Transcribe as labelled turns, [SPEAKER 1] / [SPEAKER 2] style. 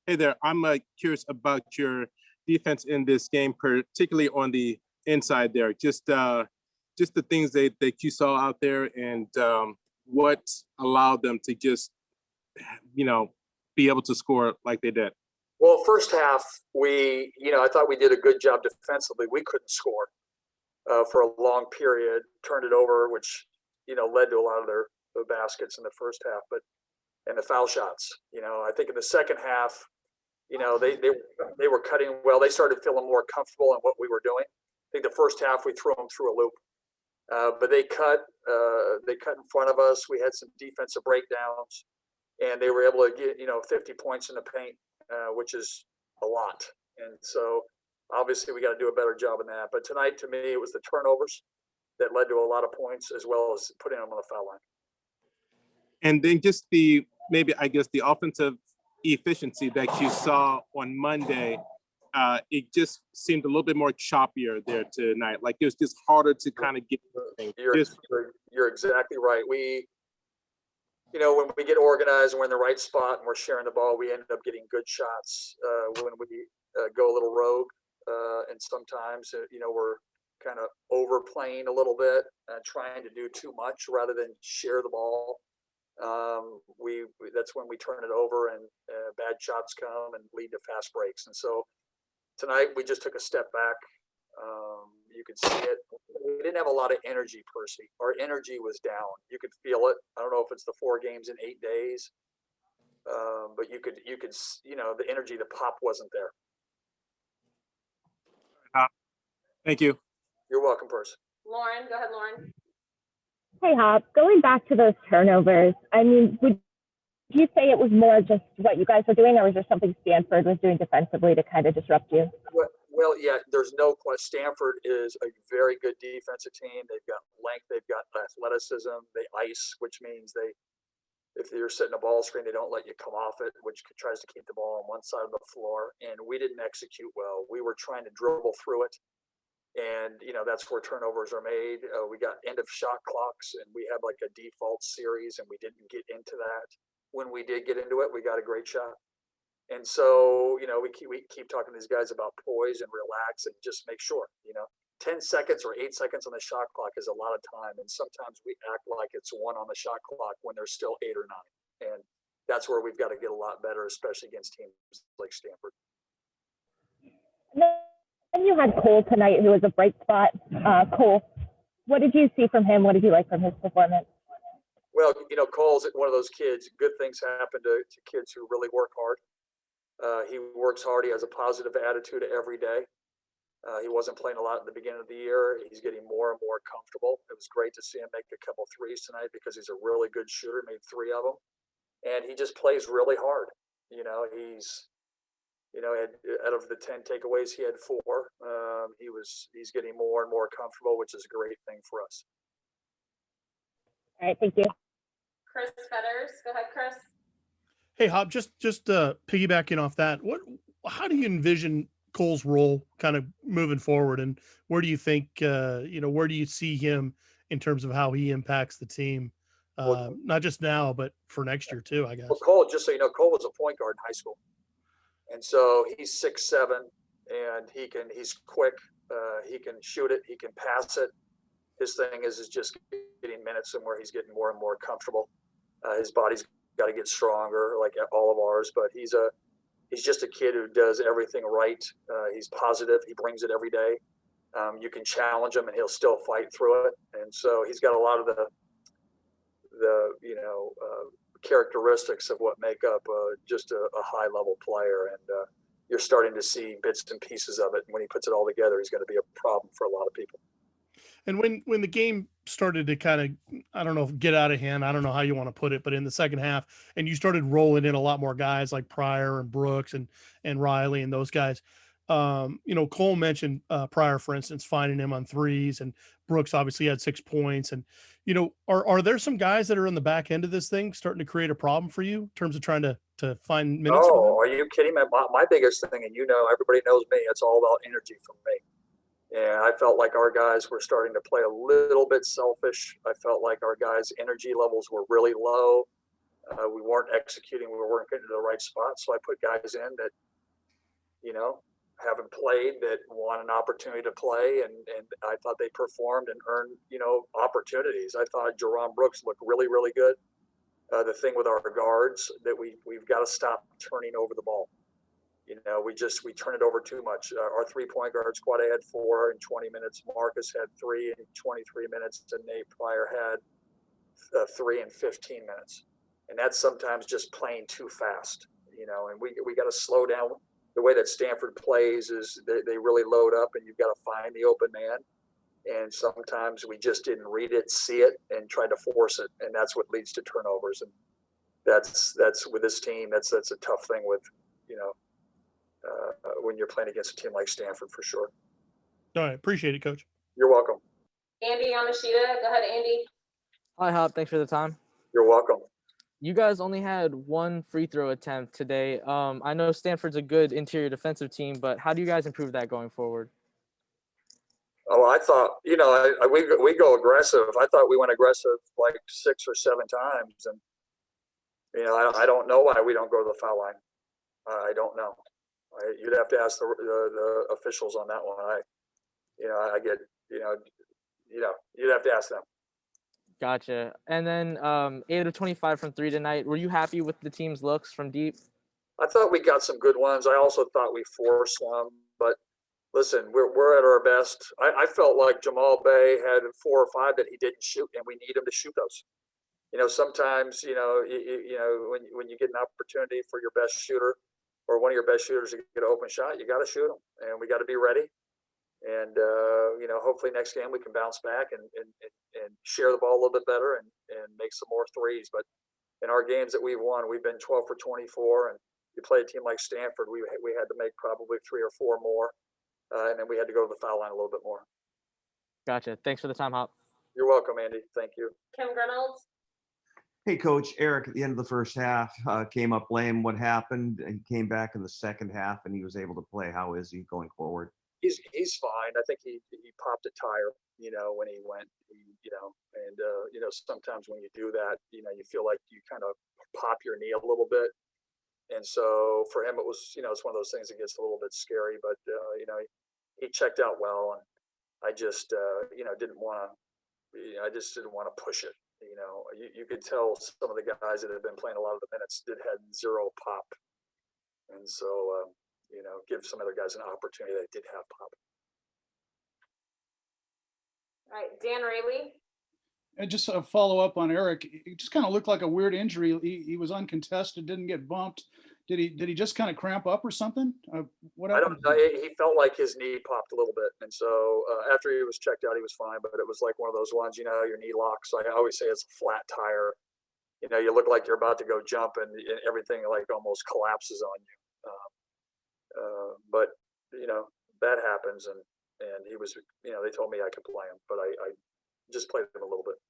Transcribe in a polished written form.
[SPEAKER 1] Hey there. I'm curious about your defense in this game, particularly on the inside there. Just the things that you saw out there, and what allowed them to just, be able to score like they did.
[SPEAKER 2] Well, first half, I thought we did a good job defensively. We couldn't score for a long period, turned it over, which, led to a lot of their baskets in the first half, and the foul shots. I think in the second half, they were cutting well. They started feeling more comfortable in what we were doing. I think the first half we threw them through a loop, but they cut in front of us. We had some defensive breakdowns, and they were able to get 50 points in the paint, which is a lot. And so obviously we got to do a better job in that. But tonight, to me, it was the turnovers that led to a lot of points, as well as putting them on the foul line.
[SPEAKER 1] And then just the offensive efficiency that you saw on Monday, it just seemed a little bit more choppier there tonight. Like it was just harder to kind of get things.
[SPEAKER 2] You're exactly right. When we get organized and we're in the right spot and we're sharing the ball, we end up getting good shots. When we go a little rogue, and sometimes we're kind of overplaying a little bit, trying to do too much rather than share the ball. That's when we turn it over, and bad shots come and lead to fast breaks. And so tonight we just took a step back. You could see it. We didn't have a lot of energy, Percy. Our energy was down. You could feel it. I don't know if it's the 4 games in 8 days, but you could the energy, the pop wasn't there.
[SPEAKER 1] Thank you.
[SPEAKER 2] You're welcome, Percy.
[SPEAKER 3] Lauren, go ahead, Lauren.
[SPEAKER 4] Hey, Hop. Going back to those turnovers, would you say it was more just what you guys were doing, or was there something Stanford was doing defensively to kind of disrupt you?
[SPEAKER 2] Well, yeah, there's no question. Stanford is a very good defensive team. They've got length, they've got athleticism, they ice, which means if you're setting a ball screen, they don't let you come off it, which tries to keep the ball on one side of the floor. And we didn't execute well. We were trying to dribble through it. And, that's where turnovers are made. We got end of shot clocks, and we had like a default series, and we didn't get into that. When we did get into it, we got a great shot. And so, we keep talking to these guys about poise and relax and just make sure, 10 seconds or 8 seconds on the shot clock is a lot of time. And sometimes we act like it's 1 on the shot clock when there's still 8 or 9. And that's where we've got to get a lot better, especially against teams like Stanford.
[SPEAKER 4] And you had Cole tonight, who was a bright spot. Cole, what did you see from him? What did you like from his performance?
[SPEAKER 2] Well, Cole's one of those kids. Good things happen to kids who really work hard. He works hard. He has a positive attitude every day. He wasn't playing a lot at the beginning of the year. He's getting more and more comfortable. It was great to see him make a couple threes tonight because he's a really good shooter, made 3 of them. And he just plays really hard. Out of the 10 takeaways, he had 4. He's getting more and more comfortable, which is a great thing for us.
[SPEAKER 4] All right, thank you.
[SPEAKER 3] Chris Fetters, go ahead, Chris.
[SPEAKER 5] Hey, Hop, just piggybacking off that, how do you envision Cole's role kind of moving forward, and where do you think, where do you see him in terms of how he impacts the team, not just now, but for next year too, I guess?
[SPEAKER 2] Well, Cole, just so you know, Cole was a point guard in high school. And so he's 6'7", and he's quick. He can shoot it. He can pass it. His thing is just getting minutes and where he's getting more and more comfortable. His body's got to get stronger, like all of ours. But he's just a kid who does everything right. He's positive. He brings it every day. You can challenge him, and he'll still fight through it. And so he's got a lot of the characteristics of what make up just a high level player, and you're starting to see bits and pieces of it. And when he puts it all together, he's going to be a problem for a lot of people.
[SPEAKER 5] And when the game started to kind of, I don't know, get out of hand, I don't know how you want to put it, but in the second half, and you started rolling in a lot more guys like Pryor and Brooks and Ryley and those guys. Cole mentioned Pryor, for instance, finding him on threes, and Brooks obviously had 6 points. And, are there some guys that are in the back end of this thing starting to create a problem for you in terms of trying to find minutes?
[SPEAKER 2] Oh, are you kidding me? My biggest thing, and everybody knows me, it's all about energy for me. And I felt like our guys were starting to play a little bit selfish. I felt like our guys' energy levels were really low. We weren't executing. We weren't getting to the right spot. So I put guys in that, haven't played, that want an opportunity to play. And I thought they performed and earned, opportunities. I thought Jerron Brooks looked really, really good. The thing with our guards that we've got to stop turning over the ball. We turn it over too much. Our 3-point guards, Quade had 4 in 20 minutes. Marcus had 3 in 23 minutes. And Nate Pryor had 3 in 15 minutes. And that's sometimes just playing too fast, and we got to slow down. The way that Stanford plays is they really load up, and you've got to find the open man. And sometimes we just didn't read it, see it, and try to force it. And that's what leads to turnovers. And that's with this team, that's a tough thing with, when you're playing against a team like Stanford, for sure.
[SPEAKER 5] All right. Appreciate it, Coach.
[SPEAKER 2] You're welcome.
[SPEAKER 3] Andy Yamashita, go ahead, Andy.
[SPEAKER 6] Hi, Hop. Thanks for the time.
[SPEAKER 2] You're welcome.
[SPEAKER 6] You guys only had 1 free throw attempt today. I know Stanford's a good interior defensive team, but how do you guys improve that going forward?
[SPEAKER 2] Oh, I thought, we go aggressive. I thought we went aggressive like 6 or 7 times. And, I don't know why we don't go to the foul line. I don't know. You'd have to ask the officials on that one. You'd have to ask them.
[SPEAKER 6] Gotcha. And then 8 out of 25 from 3 tonight. Were you happy with the team's looks from deep?
[SPEAKER 2] I thought we got some good ones. I also thought we forced some, but listen, we're at our best. I felt like Jamal Bay had 4 or 5 that he didn't shoot, and we need him to shoot those. Sometimes, when you get an opportunity for your best shooter or one of your best shooters to get an open shot, you got to shoot them, and we got to be ready. And, hopefully next game we can bounce back and share the ball a little bit better and make some more threes. But in our games that we've won, we've been 12 for 24, and you play a team like Stanford, we had to make probably 3 or 4 more. And then we had to go to the foul line a little bit more.
[SPEAKER 6] Gotcha. Thanks for the time, Hop.
[SPEAKER 2] You're welcome, Andy. Thank you.
[SPEAKER 3] Kim Reynolds.
[SPEAKER 7] Hey, Coach. Eric, at the end of the first half, came up lame. What happened? He came back in the second half, and he was able to play. How is he going forward?
[SPEAKER 2] He's fine. I think he popped a tire, when he went, sometimes when you do that, you feel like you kind of pop your knee a little bit. And so for him, it was, it's one of those things that gets a little bit scary, but, he checked out well. And I just, didn't want to push it. You could tell some of the guys that have been playing a lot of the minutes had 0 pop. And so, give some other guys an opportunity that did have pop.
[SPEAKER 3] All right, Dan Ryley.
[SPEAKER 8] And just a follow up on Eric, it just kind of looked like a weird injury. He was uncontested, didn't get bumped. Did he just kind of cramp up or something? What happened?
[SPEAKER 2] I don't know. He felt like his knee popped a little bit. And so after he was checked out, he was fine, but it was like one of those ones, your knee locks. I always say it's a flat tire. You look like you're about to go jump and everything like almost collapses on you. But that happens, and he was, they told me I could play him, but I just played him a little bit.